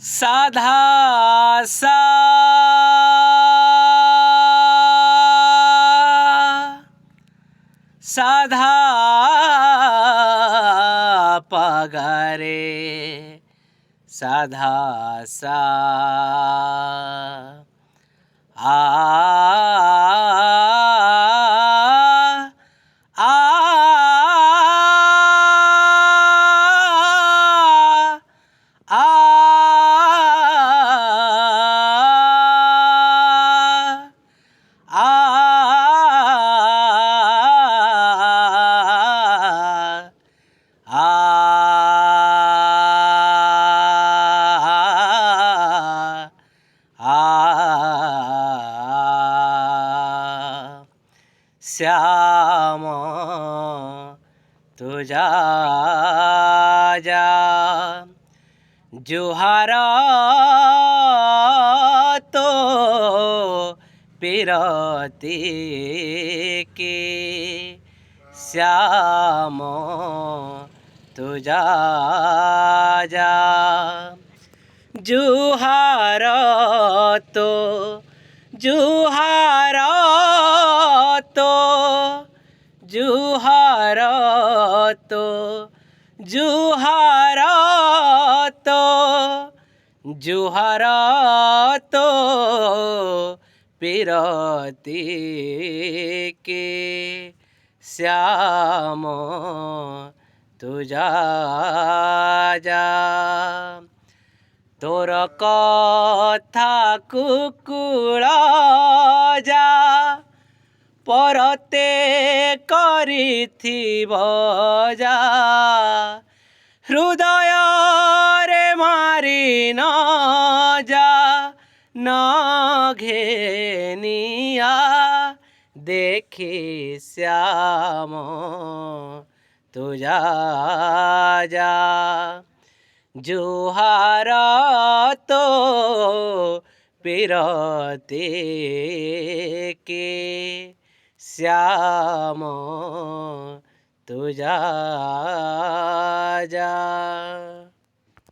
साधा सा साधा पगरे साधा सा आ आ आ श्याम तुझा जा जुहार तो पिरती के श्याम तुझा जा जुहार तो जुहार तो जुहार तो जुहार तो जुहार तो पिरती के श्याम तुझा जा तोर कथा कुकुल जा परते करिथिब जा हृदय रे मारी न जा न घेनिया देखी श्याम तुझा जा जुहार तो पिरती के श्याम तुझा जा।